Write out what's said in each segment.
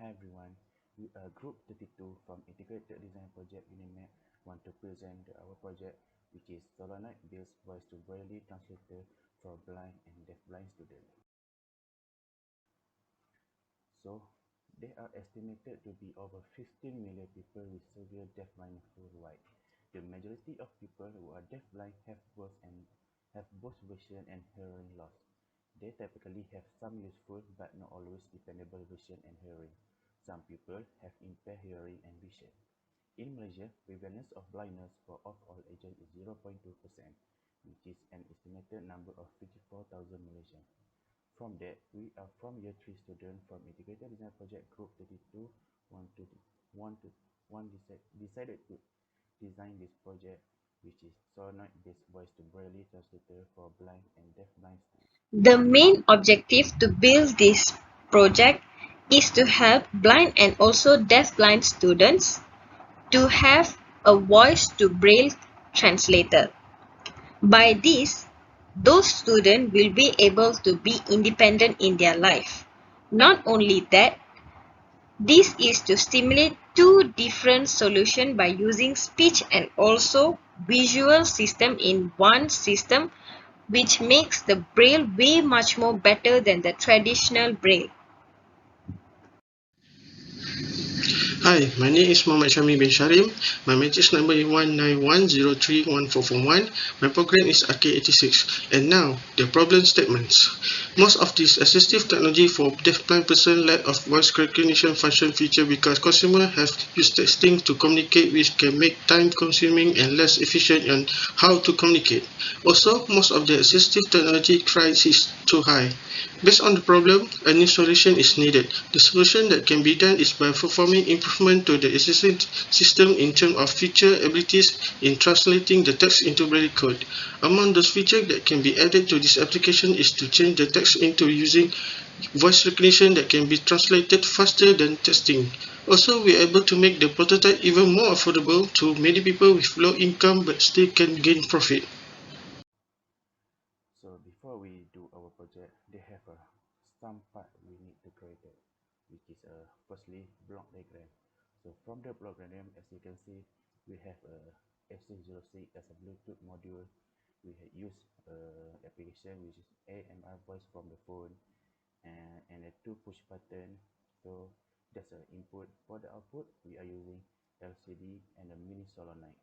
Hi everyone, we are Group 32 from Integrated Design Project Unimed want to present our project which is Solenoid builds voice to Braille translator for blind and deafblind students. So there are estimated to be over 15 million people with severe deafblindness worldwide. The majority of people who are deafblind have both vision and hearing loss. They typically have some useful but not always dependable vision and hearing. Some people have impaired hearing and vision. In Malaysia, prevalence of blindness for of all ages is 0.2%, which is an estimated number of 54,000 Malaysians. From that, we are from Year 3 students from Integrated Design Project Group 32 decided to design this project, which is solenoid-based voice-to-braille translator for blind and deafblind students. The main objective to build this project is to help blind and also deafblind students to have a voice-to-braille translator. By this, those students will be able to be independent in their life. Not only that, this is to stimulate two different solutions by using speech and also visual system in one system, which makes the braille way much more better than the traditional braille. Hi, my name is Muhammad Syami bin Sharim. My matrix number is 191031441. My program is AK86. And now, the problem statements. Most of these assistive technology for deafblind person lack of voice recognition function feature because consumers have used texting to communicate, which can make time consuming and less efficient on how to communicate. Also, most of the assistive technology price is too high. Based on the problem, a new solution is needed. The solution that can be done is by performing improvement to the existing system in terms of feature abilities in translating the text into Braille code. Among those features that can be added to this application is to change the text into using voice recognition that can be translated faster than texting. Also, we are able to make the prototype even more affordable to many people with low income but still can gain profit. So before we do our project, they have some part we need to create it, which is firstly block diagram. So from the block diagram, as you can see, we have a F606 as a Bluetooth module. We use application which is AMR voice from the phone and a two push button. So that's an input. For the output, we are using LCD and a mini solenoid.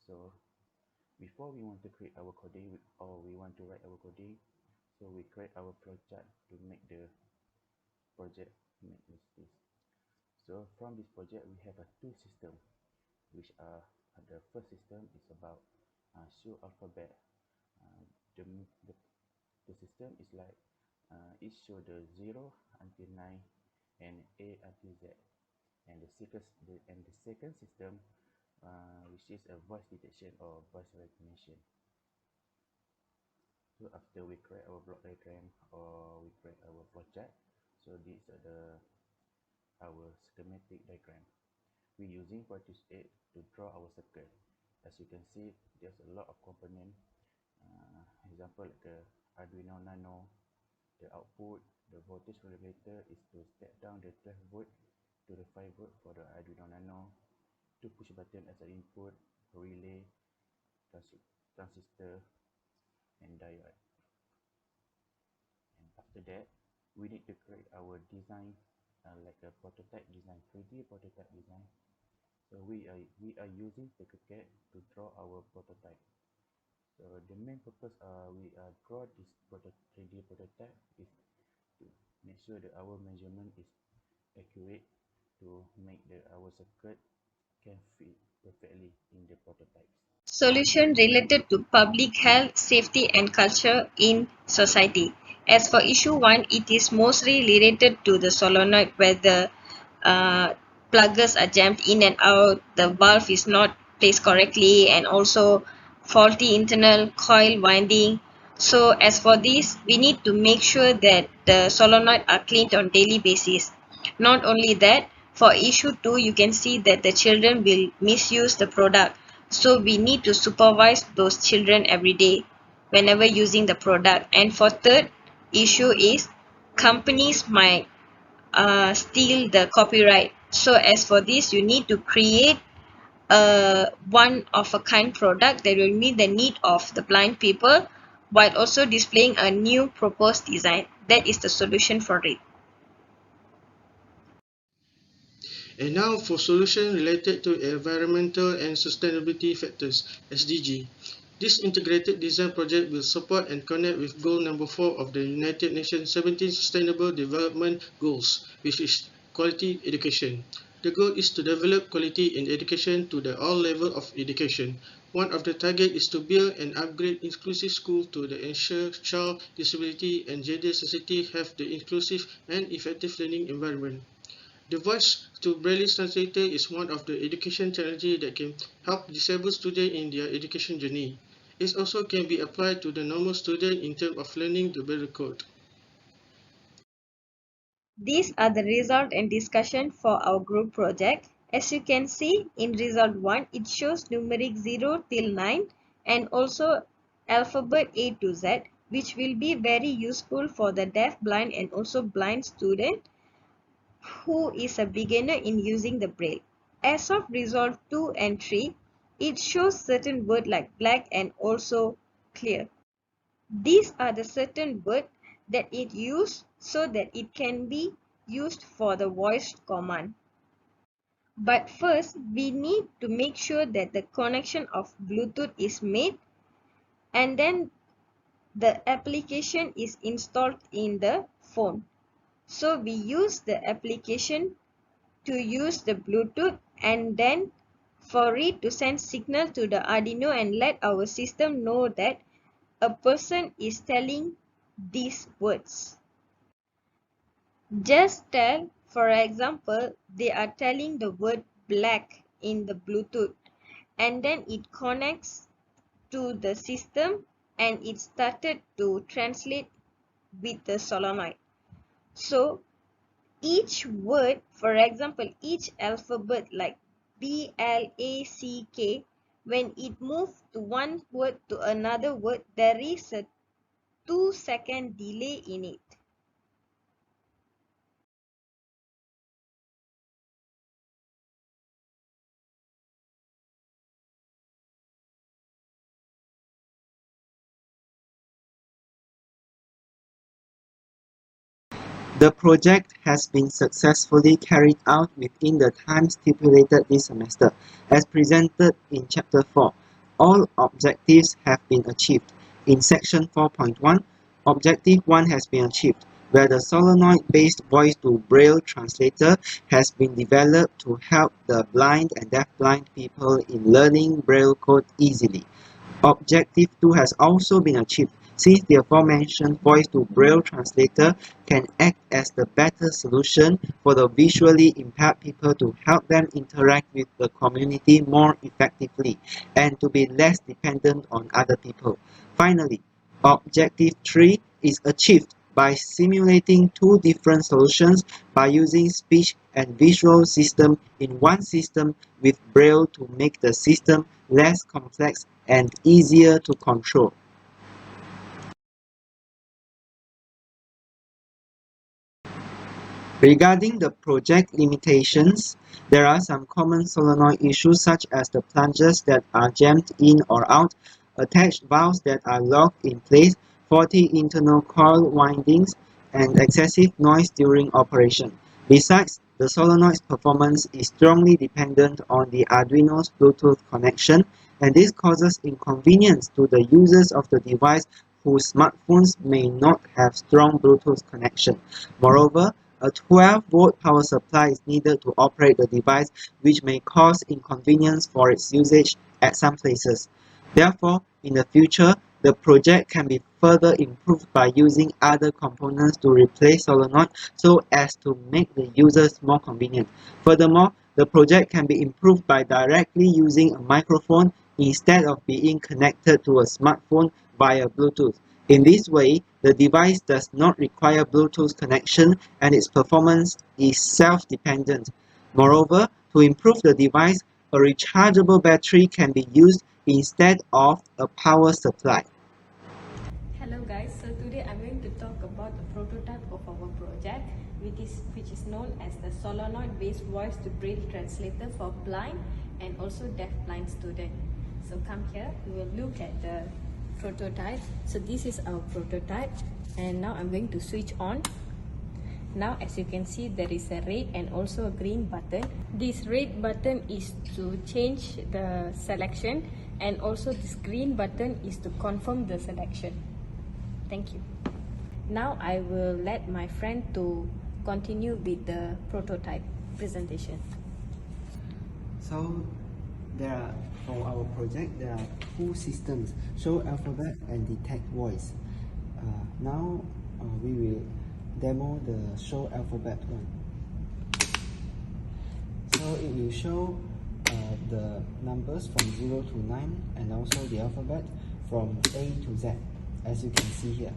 So before we want to create our coding or we want to write our coding, so we create our flowchart to make the project make this. So from this project we have two systems, which are the first system is about show alphabet. The, the, the system is like it show the 0 until 9 and A until Z, and the second system which is a voice detection or voice recognition. So after we create our block diagram or we create our flowchart, so these are our schematic diagram. We're using Practice 8 to draw our circle. As you can see, there's a lot of components. Example like the Arduino Nano, the output, the voltage regulator is to step down the 12 volt to the 5 volt for the Arduino Nano, two push button as an input, relay, transistor, and diode. And after that, we need to create our design, like a prototype design, 3D prototype design. So we are using TinkerCAD to draw our prototype. So the main purpose we draw this 3D prototype is to make sure that our measurement is accurate, to make our circuit can fit perfectly in the prototypes. Solution related to public health, safety and culture in society. As for issue 1, it is mostly related to the solenoid where the pluggers are jammed in and out, the valve is not placed correctly, and also faulty internal coil winding. So as for this, we need to make sure that the solenoid are cleaned on daily basis. Not only that, for issue 2, you can see that the children will misuse the product. So we need to supervise those children every day whenever using the product. And for third issue is companies might steal the copyright. So as for this, you need to create a one of a kind product that will meet the need of the blind people while also displaying a new proposed design. That is the solution for it. And now for solutions related to environmental and sustainability factors, SDG. This integrated design project will support and connect with goal number 4 of the United Nations 17 Sustainable Development Goals, which is quality education. The goal is to develop quality in education to the all level of education. One of the targets is to build and upgrade inclusive schools to ensure child disability and gender sensitivity have the inclusive and effective learning environment. The voice to Braille translator is one of the education technology that can help disabled students in their education journey. It also can be applied to the normal student in terms of learning the Braille code. These are the result and discussion for our group project. As you can see in result 1, it shows numeric 0 till 9 and also alphabet A to Z, which will be very useful for the deaf, blind and also blind student who is a beginner in using the braille. As of result 2 and 3, it shows certain words like black and also clear. These are the certain words that it used so that it can be used for the voice command. But first, we need to make sure that the connection of Bluetooth is made and then the application is installed in the phone. So we use the application to use the Bluetooth and then for it to send signal to the Arduino and let our system know that a person is telling these words. Just tell, for example, they are telling the word black in the Bluetooth and then it connects to the system and it started to translate with the solenoid. So each word, for example, each alphabet like B, L, A, C, K, when it moves to one word to another word, there is a 2-second delay in it. The project has been successfully carried out within the time stipulated this semester, as presented in Chapter 4. All objectives have been achieved. In Section 4.1, Objective 1 has been achieved, where the solenoid-based voice-to-braille translator has been developed to help the blind and deafblind people in learning braille code easily. Objective 2 has also been achieved, since the aforementioned voice-to-braille translator can act as the better solution for the visually impaired people to help them interact with the community more effectively and to be less dependent on other people. Finally, Objective 3 is achieved by simulating two different solutions by using speech and visual system in one system with Braille to make the system less complex and easier to control. Regarding the project limitations, there are some common solenoid issues such as the plungers that are jammed in or out, attached valves that are locked in place, faulty internal coil windings, and excessive noise during operation. Besides, the solenoid's performance is strongly dependent on the Arduino's Bluetooth connection, and this causes inconvenience to the users of the device whose smartphones may not have strong Bluetooth connection. Moreover, a 12-volt power supply is needed to operate the device, which may cause inconvenience for its usage at some places. Therefore, in the future, the project can be further improved by using other components to replace solenoid so as to make the users more convenient. Furthermore, the project can be improved by directly using a microphone instead of being connected to a smartphone via Bluetooth. In this way, the device does not require Bluetooth connection and its performance is self-dependent. Moreover, to improve the device, a rechargeable battery can be used instead of a power supply. Hello guys, so today I'm going to talk about the prototype of our project which is known as the solenoid-based voice-to-braille translator for blind and also deaf-blind students. So come here, we will look at the prototype. So this is our prototype, and now I'm going to switch on. Now as you can see, there is a red and also a green button. This red button is to change the selection, and also this green button is to confirm the selection. Thank you. Now I will let my friend to continue with the prototype presentation. So for our project, there are two systems: show alphabet and detect voice. Now we will demo the show alphabet one. So it will show the numbers from 0 to 9 and also the alphabet from A to Z, as you can see here.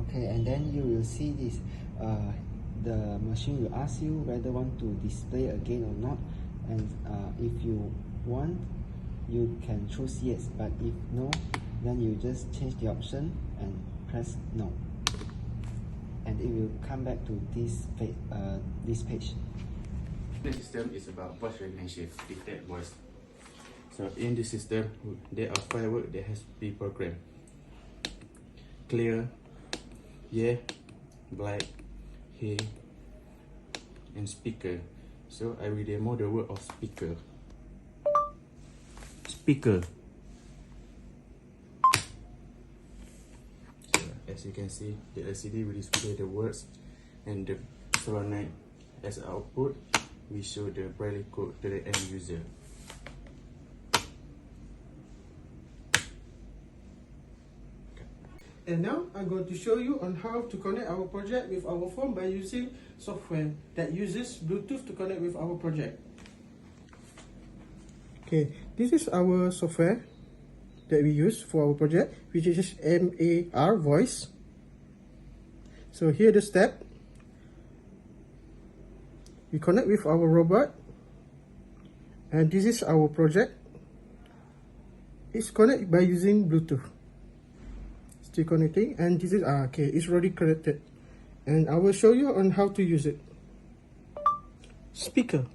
Okay, and then you will see this. The machine will ask you whether want to display again or not, and if you want, you can choose yes, but if no, then you just change the option and press no, and it will come back to this page. The system is about voice recognition, detect voice. So in this system, there are 5 words that has to be programmed: clear, yeah, black, hey, and speaker. So I will demo the word of speaker. Speaker. So as you can see, the LCD will display the words, and the solenoid as output we show the braille code to the end user. And now I'm going to show you on how to connect our project with our phone by using software that uses Bluetooth to connect with our project. Okay, this is our software that we use for our project, which is MAR voice. So here the step. We connect with our robot, and this is our project. It's connected by using Bluetooth. Still connecting, and this is okay, it's already connected, and I will show you on how to use it. Speaker.